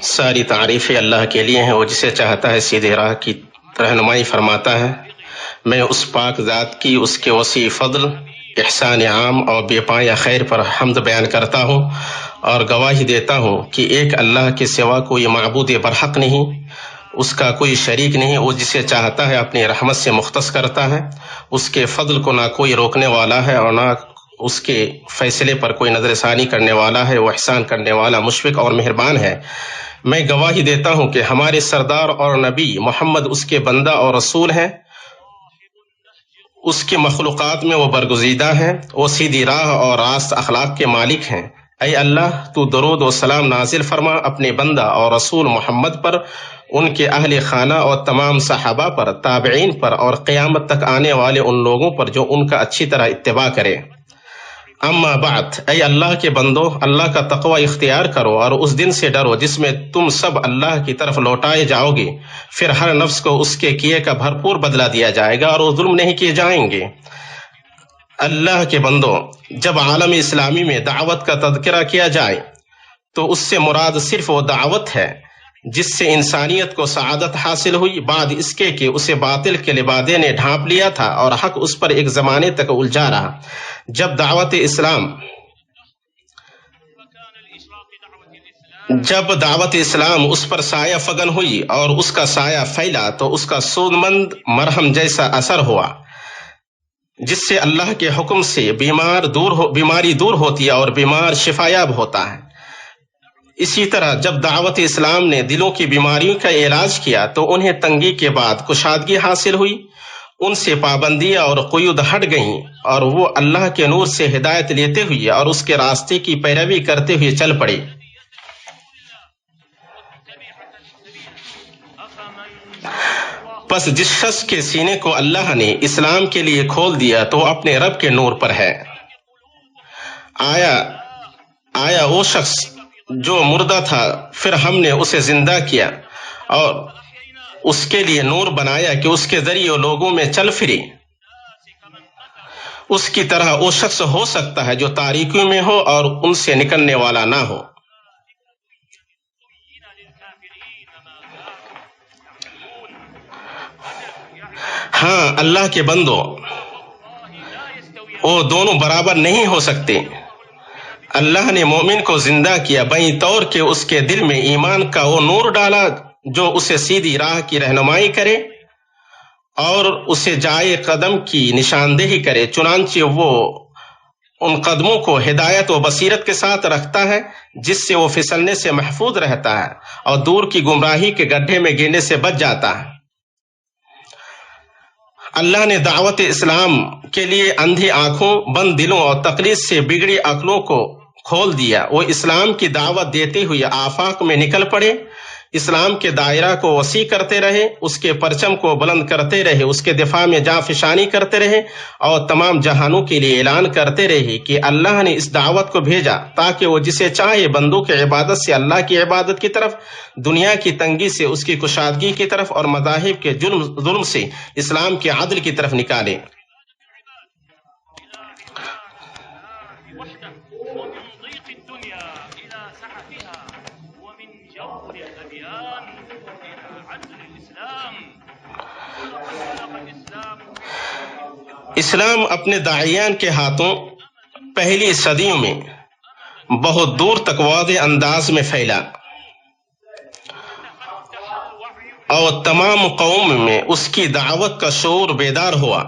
ساری تعریفیں اللہ کے لیے ہیں، وہ جسے چاہتا ہے سیدھے راہ کی رہنمائی فرماتا ہے۔ میں اس پاک ذات کی اس کے وسیع فضل، احسان عام اور بے پایہ خیر پر حمد بیان کرتا ہوں اور گواہی دیتا ہوں کہ ایک اللہ کے سوا کوئی معبود برحق نہیں، اس کا کوئی شریک نہیں۔ وہ جسے چاہتا ہے اپنی رحمت سے مختص کرتا ہے، اس کے فضل کو نہ کوئی روکنے والا ہے اور نہ اس کے فیصلے پر کوئی نظر ثانی کرنے والا ہے۔ وہ احسان کرنے والا، مشفق اور مہربان ہے۔ میں گواہی دیتا ہوں کہ ہمارے سردار اور نبی محمد اس کے بندہ اور رسول ہیں، اس کے مخلوقات میں وہ برگزیدہ ہیں، وہ سیدھی راہ اور راست اخلاق کے مالک ہیں۔ اے اللہ، تو درود و سلام نازل فرما اپنے بندہ اور رسول محمد پر، ان کے اہل خانہ اور تمام صحابہ پر، تابعین پر اور قیامت تک آنے والے ان لوگوں پر جو ان کا اچھی طرح اتباع کرے۔ اما بعد، اے اللہ کے بندو، اللہ کا تقوی اختیار کرو اور اس دن سے ڈرو جس میں تم سب اللہ کی طرف لوٹائے جاؤ گے۔ پھر ہر نفس کو اس کے کیے کا بھرپور بدلہ دیا جائے گا اور وہ ظلم نہیں کیے جائیں گے۔ اللہ کے بندو، جب عالم اسلامی میں دعوت کا تذکرہ کیا جائے تو اس سے مراد صرف وہ دعوت ہے جس سے انسانیت کو سعادت حاصل ہوئی، بعد اس کے کہ اسے باطل کے لبادے نے ڈھانپ لیا تھا اور حق اس پر ایک زمانے تک الجھا رہا۔ جب دعوت اسلام اس پر سایہ فگن ہوئی اور اس کا سایہ پھیلا تو اس کا سودمند مرہم جیسا اثر ہوا، جس سے اللہ کے حکم سے بیماری دور ہوتی ہے اور بیمار شفایاب ہوتا ہے۔ اسی طرح جب دعوت اسلام نے دلوں کی بیماریوں کا علاج کیا تو انہیں تنگی کے بعد کشادگی حاصل ہوئی، ان سے پابندیاں اور قیود ہٹ گئیں اور وہ اللہ کے نور سے ہدایت لیتے ہوئے اور اس کے راستے کی پیروی کرتے ہوئے چل پڑے۔ پس جس شخص کے سینے کو اللہ نے اسلام کے لیے کھول دیا تو وہ اپنے رب کے نور پر ہے۔ آیا وہ شخص جو مردہ تھا پھر ہم نے اسے زندہ کیا اور اس کے لیے نور بنایا کہ اس کے ذریعے لوگوں میں چل پھرے؟ اس کی طرح وہ شخص ہو سکتا ہے جو تاریکیوں میں ہو اور ان سے نکلنے والا نہ ہو۔ ہاں، اللہ کے بندو، وہ دونوں برابر نہیں ہو سکتے۔ اللہ نے مومن کو زندہ کیا بیں طور کہ اس کے دل میں ایمان کا وہ نور ڈالا جو اسے سیدھی راہ کی رہنمائی کرے اور اسے جائے قدم کی نشاندہی کرے، چنانچہ وہ ان قدموں کو ہدایت و بصیرت کے ساتھ رکھتا ہے جس سے وہ پھسلنے سے محفوظ رہتا ہے اور دور کی گمراہی کے گڈھے میں گرنے سے بچ جاتا ہے۔ اللہ نے دعوت اسلام کے لیے اندھی آنکھوں، بند دلوں اور تقلید سے بگڑی عقلوں کو کھول دیا۔ وہ اسلام کی دعوت دیتے ہوئے آفاق میں نکل پڑے، اسلام کے دائرہ کو وسیع کرتے رہے، اس کے پرچم کو بلند کرتے رہے، اس کے دفاع میں جاں فشانی کرتے رہے اور تمام جہانوں کے لیے اعلان کرتے رہے کہ اللہ نے اس دعوت کو بھیجا تاکہ وہ جسے چاہے بندوں کی عبادت سے اللہ کی عبادت کی طرف، دنیا کی تنگی سے اس کی کشادگی کی طرف اور مذاہب کے ظلم سے اسلام کے عدل کی طرف نکالے۔ اسلام اپنے داعیان کے ہاتھوں پہلی صدیوں میں بہت دور تک واضح انداز میں پھیلا اور تمام قوم میں اس کی دعوت کا شعور بیدار ہوا۔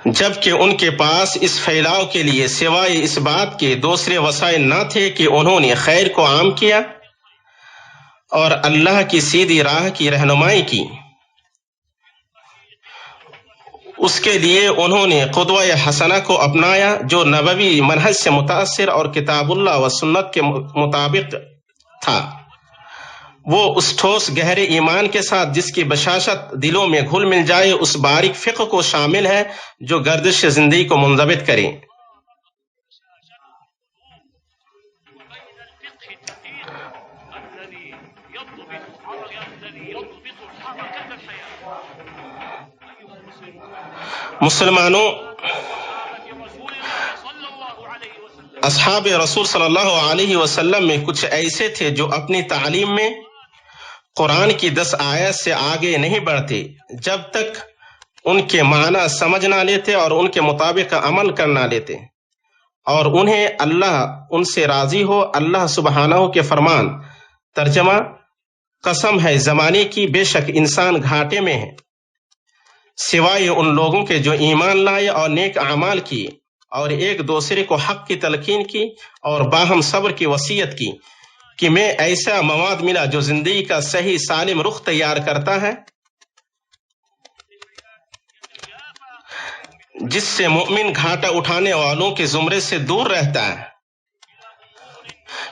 جبکہ ان کے پاس اس پھیلاؤ کے لیے سوائے اس بات کے دوسرے وسائل نہ تھے کہ انہوں نے خیر کو عام کیا اور اللہ کی سیدھی راہ کی رہنمائی کی۔ اس کے لیے انہوں نے قدوہ حسنہ کو اپنایا جو نبوی منہج سے متاثر اور کتاب اللہ و سنت کے مطابق تھا۔ وہ اس ٹھوس گہرے ایمان کے ساتھ جس کی بشاشت دلوں میں گھل مل جائے، اس باریک فقہ کو شامل ہے جو گردش زندگی کو منضبط کرے۔ اصحاب رسول صلی اللہ علیہ وسلم میں کچھ ایسے تھے جو اپنی تعلیم میں قرآن کی 10 آیت سے آگے نہیں بڑھتے جب تک ان کے معنی سمجھ نہ لیتے اور ان کے مطابق عمل کر نہ لیتے، اور انہیں اللہ ان سے راضی ہو۔ اللہ سبحانہ کے فرمان، ترجمہ: قسم ہے زمانے کی، بے شک انسان گھاٹے میں ہے سوائے ان لوگوں کے جو ایمان لائے اور نیک اعمال کیے اور ایک دوسرے کو حق کی تلقین کی اور باہم صبر کی وصیت کی کہ میں ایسا مواد ملا جو زندگی کا صحیح سالم رخ تیار کرتا ہے، جس سے مومن گھاٹا اٹھانے والوں کے زمرے سے دور رہتا ہے،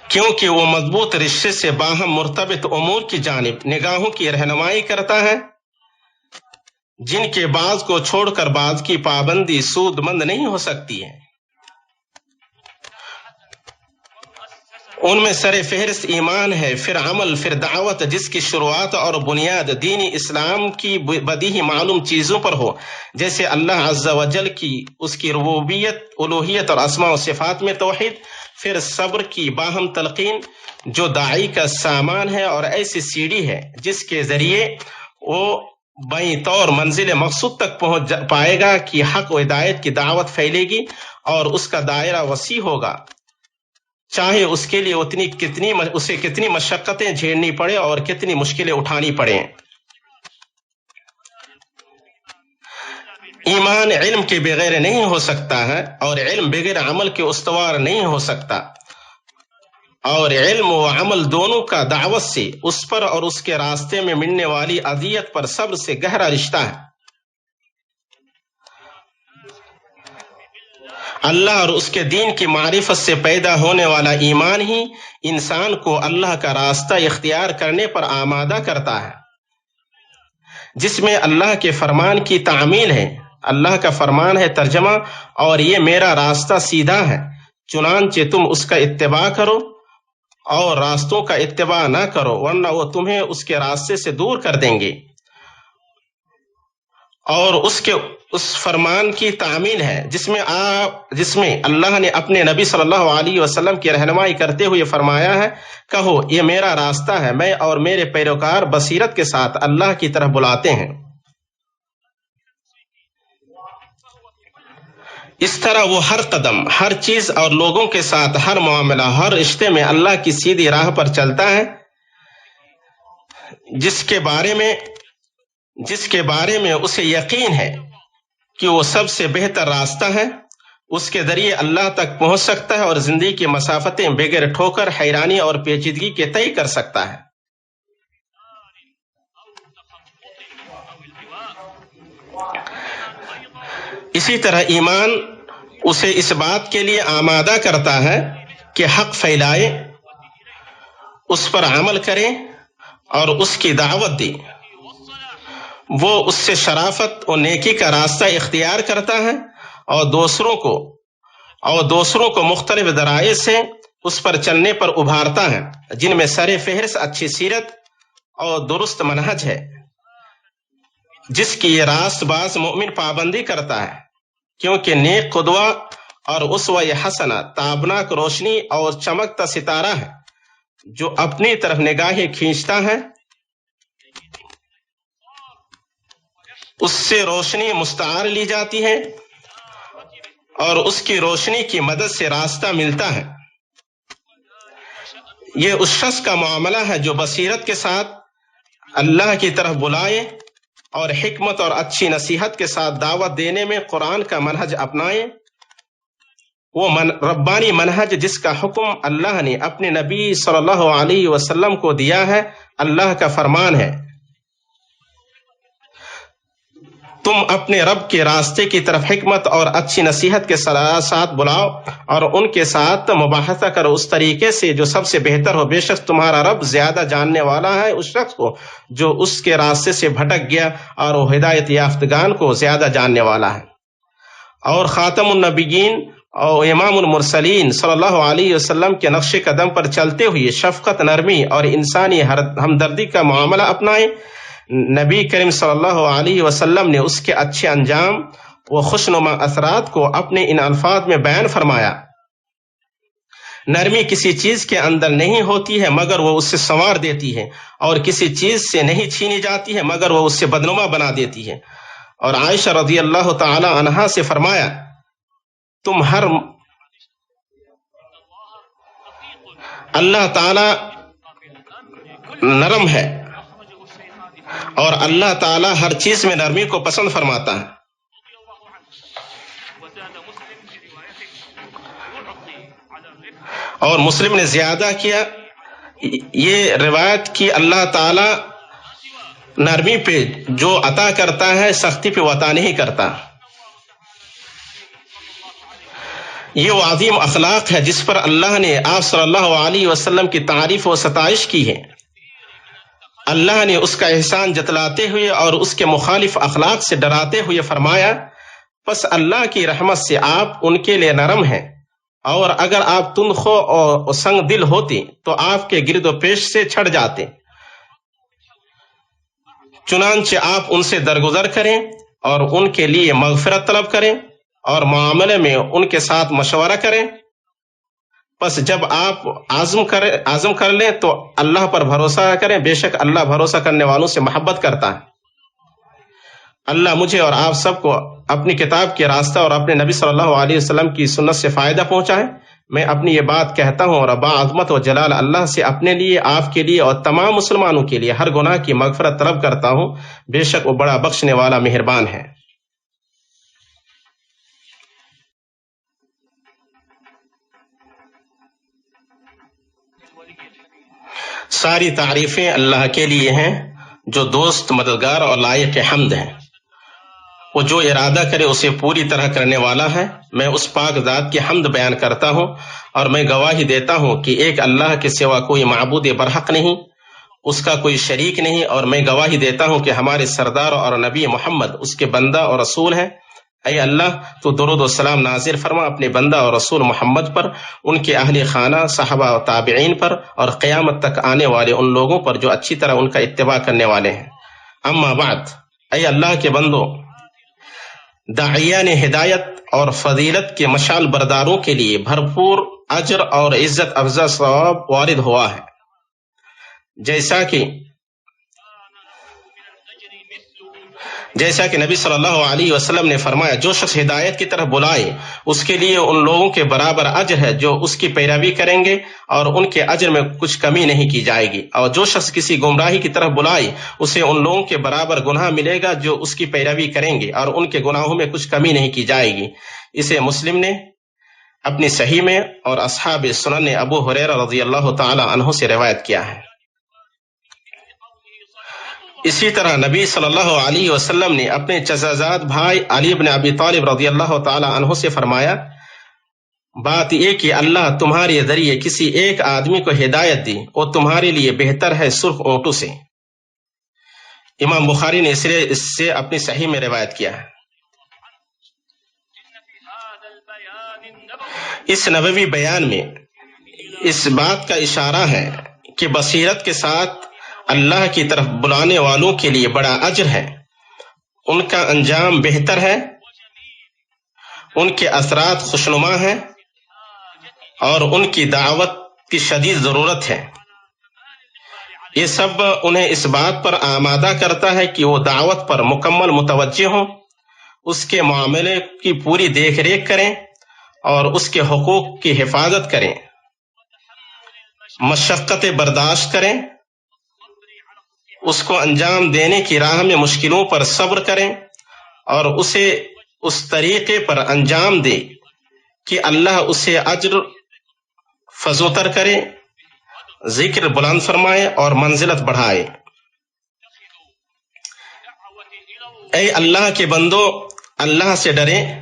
کیونکہ وہ مضبوط رشتے سے باہم مرتبط امور کی جانب نگاہوں کی رہنمائی کرتا ہے، جن کے بعض کو چھوڑ کر بعض کی پابندی سود مند نہیں ہو سکتی ہے۔ ان میں سر فہرست ایمان ہے، پھر عمل، پھر دعوت، جس کی شروعات اور بنیاد دین اسلام کی بدیہی معلوم چیزوں پر ہو، جیسے اللہ عز و جل کی، اس کی ربوبیت، الوہیت اور اسماء و صفات میں توحید، پھر صبر کی باہم تلقین جو داعی کا سامان ہے اور ایسی سیڑھی ہے جس کے ذریعے وہ بائیں طور منزل مقصود تک پہنچ پائے گا کہ حق و ہدایت کی دعوت پھیلے گی اور اس کا دائرہ وسیع ہوگا، چاہے اس کے لیے اسے کتنی مشقتیں جھیلنی پڑے اور کتنی مشکلیں اٹھانی پڑیں۔ ایمان علم کے بغیر نہیں ہو سکتا ہے، اور علم بغیر عمل کے استوار نہیں ہو سکتا، اور علم و عمل دونوں کا دعوت سے، اس پر اور اس کے راستے میں ملنے والی اذیت پر صبر سے گہرا رشتہ ہے۔ اللہ اور اس کے دین کی معرفت سے پیدا ہونے والا ایمان ہی انسان کو اللہ کا راستہ اختیار کرنے پر آمادہ کرتا ہے، جس میں اللہ کے فرمان کی تعمیل ہے۔ اللہ کا فرمان ہے، ترجمہ: اور یہ میرا راستہ سیدھا ہے، چنانچہ تم اس کا اتباع کرو اور راستوں کا اتباع نہ کرو، ورنہ وہ تمہیں اس کے راستے سے دور کر دیں گے۔ اور اس فرمان کی تعمیل ہے جس میں اللہ نے اپنے نبی صلی اللہ علیہ وسلم کی رہنمائی کرتے ہوئے فرمایا ہے، کہو یہ میرا راستہ ہے، میں اور میرے پیروکار بصیرت کے ساتھ اللہ کی طرف بلاتے ہیں۔ اس طرح وہ ہر قدم، ہر چیز اور لوگوں کے ساتھ ہر معاملہ، ہر رشتے میں اللہ کی سیدھی راہ پر چلتا ہے، جس کے بارے میں اسے یقین ہے کہ وہ سب سے بہتر راستہ ہے، اس کے ذریعے اللہ تک پہنچ سکتا ہے اور زندگی کی مسافتیں بغیر ٹھوکر، حیرانی اور پیچیدگی کے طے کر سکتا ہے۔ اسی طرح ایمان اسے اس بات کے لیے آمادہ کرتا ہے کہ حق پھیلائے، اس پر عمل کرے اور اس کی دعوت دے۔ وہ اس سے شرافت اور نیکی کا راستہ اختیار کرتا ہے اور دوسروں کو مختلف ذرائع سے اس پر چلنے پر ابھارتا ہے، جن میں سر فہرست اچھی سیرت اور درست منہج ہے، جس کی یہ راست باز مومن پابندی کرتا ہے، کیونکہ نیک قدوہ اور اسوہ حسنہ تابناک روشنی اور چمکتا ستارہ ہے جو اپنی طرف نگاہیں کھینچتا ہے، اس سے روشنی مستعار لی جاتی ہے اور اس کی روشنی کی مدد سے راستہ ملتا ہے۔ یہ اس شخص کا معاملہ ہے جو بصیرت کے ساتھ اللہ کی طرف بلائے اور حکمت اور اچھی نصیحت کے ساتھ دعوت دینے میں قرآن کا منہج اپنائے، وہ ربانی منہج جس کا حکم اللہ نے اپنے نبی صلی اللہ علیہ وسلم کو دیا ہے۔ اللہ کا فرمان ہے، تم اپنے رب کے راستے کی طرف حکمت اور اچھی نصیحت کے ساتھ بلاؤ اور ان کے ساتھ مباحثہ کرو اس طریقے سے جو سب سے بہتر ہو، بے شک تمہارا رب زیادہ جاننے والا ہے اس شخص کو جو اس کے راستے سے بھٹک گیا، اور وہ ہدایت یافتگان کو زیادہ جاننے والا ہے۔ اور خاتم النبیین اور امام المرسلین صلی اللہ علیہ وسلم کے نقش قدم پر چلتے ہوئے شفقت، نرمی اور انسانی ہمدردی کا معاملہ اپنائیں۔ نبی کریم صلی اللہ علیہ وسلم نے اس کے اچھے انجام و خوشنما اثرات کو اپنے ان الفاظ میں بیان فرمایا، نرمی کسی چیز کے اندر نہیں ہوتی ہے مگر وہ اس سے سنوار دیتی ہے، اور کسی چیز سے نہیں چھینی جاتی ہے مگر وہ اس سے بدنما بنا دیتی ہے۔ اور عائشہ رضی اللہ تعالی عنہا سے فرمایا، تم ہر اللہ تعالی نرم ہے اور اللہ تعالی ہر چیز میں نرمی کو پسند فرماتا ہے۔ اور مسلم نے زیادہ کیا، یہ روایت کی اللہ تعالی نرمی پہ جو عطا کرتا ہے سختی پہ وہ عطا نہیں کرتا۔ یہ وہ عظیم اخلاق ہے جس پر اللہ نے آپ صلی اللہ علیہ وسلم کی تعریف و ستائش کی ہے۔ اللہ نے اس کا احسان جتلاتے ہوئے اور اس کے مخالف اخلاق سے ڈراتے ہوئے فرمایا، پس اللہ کی رحمت سے آپ ان کے لیے نرم ہیں، اور اگر آپ تندخو اور سنگ دل ہوتے تو آپ کے گرد و پیش سے چھڑ جاتے۔ چنانچہ آپ ان سے درگزر کریں اور ان کے لیے مغفرت طلب کریں اور معاملے میں ان کے ساتھ مشورہ کریں۔ پس جب آپ عزم کر لیں تو اللہ پر بھروسہ کریں، بے شک اللہ بھروسہ کرنے والوں سے محبت کرتا ہے۔ اللہ مجھے اور آپ سب کو اپنی کتاب کے راستہ اور اپنے نبی صلی اللہ علیہ وسلم کی سنت سے فائدہ پہنچائے۔ میں اپنی یہ بات کہتا ہوں اور ابا عظمت و جلال اللہ سے اپنے لیے، آپ کے لیے اور تمام مسلمانوں کے لیے ہر گناہ کی مغفرت طلب کرتا ہوں، بے شک وہ بڑا بخشنے والا مہربان ہے۔ ساری تعریفیں اللہ کے لیے ہیں جو دوست، مددگار اور لائق حمد ہیں۔ وہ جو ارادہ کرے اسے پوری طرح کرنے والا ہے۔ میں اس پاک ذات کی حمد بیان کرتا ہوں اور میں گواہی دیتا ہوں کہ ایک اللہ کے سوا کوئی معبود برحق نہیں، اس کا کوئی شریک نہیں، اور میں گواہی دیتا ہوں کہ ہمارے سردار اور نبی محمد اس کے بندہ اور رسول ہیں۔ اے اللہ، تو درود و سلام نازل فرما اپنے بندہ اور رسول محمد پر، ان کے اہل خانہ، صحابہ و تابعین پر، اور قیامت تک آنے والے ان لوگوں پر جو اچھی طرح ان کا اتباع کرنے والے ہیں۔ اما بعد، اے اللہ کے بندو، داعیان ہدایت اور فضیلت کے مشعل برداروں کے لیے بھرپور اجر اور عزت افزا ثواب وارد ہوا ہے، جیسا کہ نبی صلی اللہ علیہ وسلم نے فرمایا، جو شخص ہدایت کی طرف بلائے اس کے لیے ان لوگوں کے برابر اجر ہے جو اس کی پیروی کریں گے، اور ان کے اجر میں کچھ کمی نہیں کی جائے گی، اور جو شخص کسی گمراہی کی طرف بلائے اسے ان لوگوں کے برابر گناہ ملے گا جو اس کی پیروی کریں گے، اور ان کے گناہوں میں کچھ کمی نہیں کی جائے گی۔ اسے مسلم نے اپنی صحیح میں اور اصحاب سنن نے ابو ہریرہ رضی اللہ تعالی عنہ سے روایت کیا ہے۔ اسی طرح نبی صلی اللہ علیہ وسلم نے اپنے چچازاد بھائی علی بن ابی طالب رضی اللہ تعالی عنہ سے فرمایا، بات یہ کہ اللہ تمہارے ذریعے کسی ایک آدمی کو ہدایت دی، وہ تمہارے لیے بہتر ہے سرخ اونٹوں سے۔ امام بخاری نے اس سے اپنی صحیح میں روایت کیا ہے۔ اس نبوی بیان میں اس بات کا اشارہ ہے کہ بصیرت کے ساتھ اللہ کی طرف بلانے والوں کے لیے بڑا اجر ہے، ان کا انجام بہتر ہے، ان کے اثرات خوشنما ہیں، اور ان کی دعوت کی شدید ضرورت ہے۔ یہ سب انہیں اس بات پر آمادہ کرتا ہے کہ وہ دعوت پر مکمل متوجہ ہوں، اس کے معاملے کی پوری دیکھ ریکھ کریں اور اس کے حقوق کی حفاظت کریں، مشقتیں برداشت کریں، اس کو انجام دینے کی راہ میں مشکلوں پر صبر کریں، اور اسے اس طریقے پر انجام دے کہ اللہ اسے اجر فزوتر کرے، ذکر بلند فرمائے اور منزلت بڑھائے۔ اے اللہ کے بندو، اللہ سے ڈریں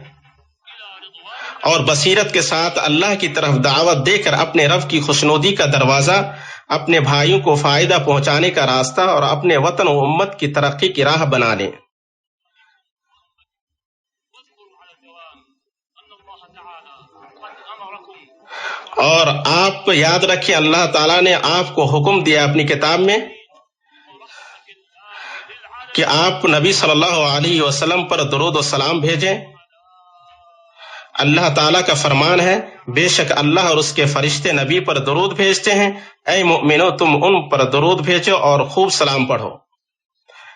اور بصیرت کے ساتھ اللہ کی طرف دعوت دے کر اپنے رب کی خوشنودی کا دروازہ، اپنے بھائیوں کو فائدہ پہنچانے کا راستہ اور اپنے وطن و امت کی ترقی کی راہ بنا لیں۔ اور آپ کو یاد رکھیں، اللہ تعالیٰ نے آپ کو حکم دیا اپنی کتاب میں کہ آپ نبی صلی اللہ علیہ وسلم پر درود و سلام بھیجیں۔ اللہ تعالیٰ کا فرمان ہے، بے شک اللہ اور اس کے فرشتے نبی پر درود بھیجتے ہیں، اے مومنو تم ان پر درود بھیجو اور خوب سلام پڑھو۔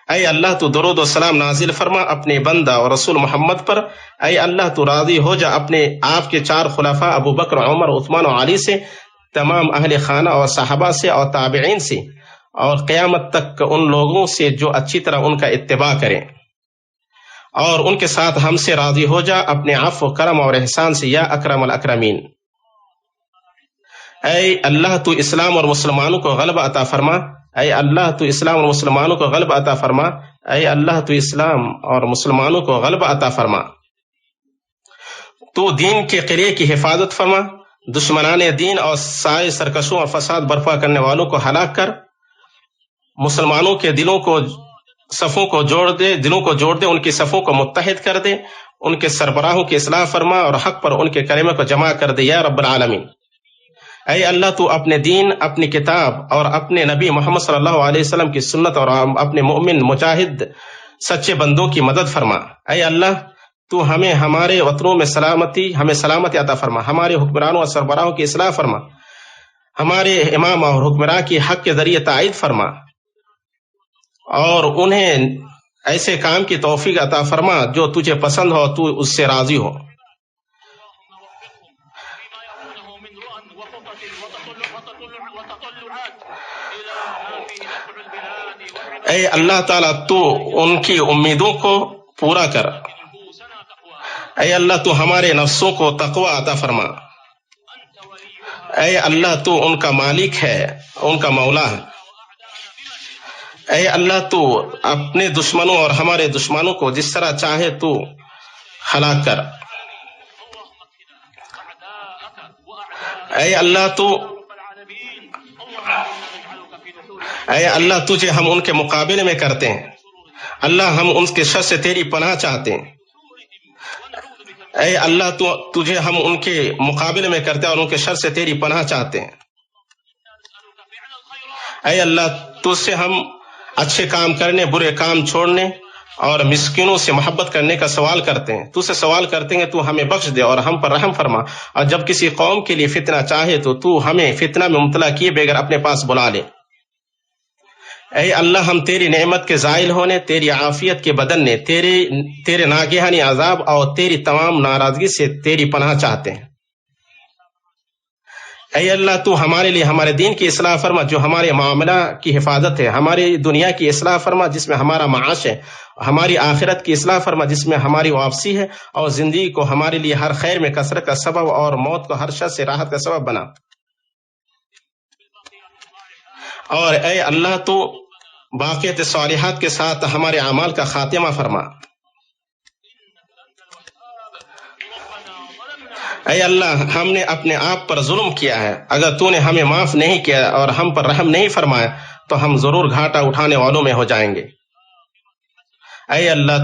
اے اللہ تو درود و سلام نازل فرما اپنے بندہ اور رسول محمد پر۔ اے اللہ تو راضی ہو جا اپنے آپ کے 4 خلفاء ابو بکر، عمر، عثمان و علی سے، تمام اہل خانہ اور صحابہ سے اور تابعین سے، اور قیامت تک ان لوگوں سے جو اچھی طرح ان کا اتباع کریں، اور ان کے ساتھ ہم سے راضی ہو جا اپنے عفو، کرم اور احسان سے یا اکرم الاکرمین۔ اے اللہ تو اسلام اور مسلمانوں کو غلبہ عطا فرما۔ اے اللہ تو اسلام اور مسلمانوں کو غلبہ عطا فرما۔ اے اللہ تو اسلام اور مسلمانوں کو غلبہ عطا فرما۔ تو دین کے قلعے کی حفاظت فرما، دشمنان دین اور سائے سرکشوں اور فساد برپا کرنے والوں کو ہلاک کر، مسلمانوں کے دلوں کو جوڑ دے، ان کی صفوں کو متحد کر دے، ان کے سربراہوں کی اصلاح فرما اور حق پر ان کے کلمے کو جمع کر دے یا رب العالمین۔ اے اللہ تو اپنے دین، اپنی کتاب اور اپنے نبی محمد صلی اللہ علیہ وسلم کی سنت اور اپنے مؤمن مجاہد سچے بندوں کی مدد فرما۔ اے اللہ تو ہمارے وطنوں میں سلامتی عطا فرما، ہمارے حکمرانوں اور سربراہوں کی اصلاح فرما، ہمارے امام اور حکمراں کی حق کے ذریعے تائید فرما، اور انہیں ایسے کام کی توفیق عطا فرما جو تجھے پسند ہو، تو اس سے راضی ہو۔ اے اللہ تعالیٰ تو ان کی امیدوں کو پورا کر۔ اے اللہ تو ہمارے نفسوں کو تقوی عطا فرما۔ اے اللہ تو ان کا مالک ہے، ان کا مولا ہے۔ اے اللہ تو اپنے دشمنوں اور ہمارے دشمنوں کو جس طرح چاہے تو ہلاک کر۔ اے اللہ تجھے ہم ان کے مقابلے میں کرتے ہیں، اللہ ہم ان کے شر سے تیری پناہ چاہتے ہیں۔ اے اللہ تجھے ہم ان کے مقابلے میں کرتے ہیں اور ان کے شر سے تیری پناہ چاہتے ہیں۔ اے اللہ تجھ سے ہم اچھے کام کرنے، برے کام چھوڑنے اور مسکینوں سے محبت کرنے کا سوال کرتے ہیں۔ تو سے سوال کرتے ہیں تو ہمیں بخش دے اور ہم پر رحم فرما، اور جب کسی قوم کے لیے فتنہ چاہے تو ہمیں فتنہ میں مبتلا کیے بغیر اپنے پاس بلا لے۔ اے اللہ ہم تیری نعمت کے زائل ہونے، تیری عافیت کے بدلنے، تیرے ناگہانی عذاب اور تیری تمام ناراضگی سے تیری پناہ چاہتے ہیں۔ اے اللہ تو ہمارے لیے ہمارے دین کی اصلاح فرما جو ہمارے معاملہ کی حفاظت ہے، ہماری دنیا کی اصلاح فرما جس میں ہمارا معاش ہے، ہماری آخرت کی اصلاح فرما جس میں ہماری واپسی ہے، اور زندگی کو ہمارے لیے ہر خیر میں کثرت کا سبب اور موت کو ہر شر سے راحت کا سبب بنا۔ اور اے اللہ تو باقیت صالحات کے ساتھ ہمارے اعمال کا خاتمہ فرما۔ اے اللہ ہم نے اپنے آپ پر ظلم کیا ہے، اگر تو نے ہمیں معاف نہیں کیا اور ہم پر رحم نہیں فرمایا تو ہم ضرور گھاٹا اٹھانے والوں میں ہو جائیں گے۔ اے اللہ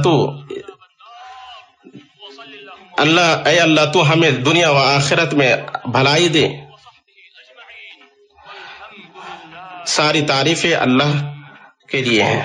تو ہمیں دنیا و آخرت میں بھلائی دے۔ ساری تعریفیں اللہ کے لیے ہیں۔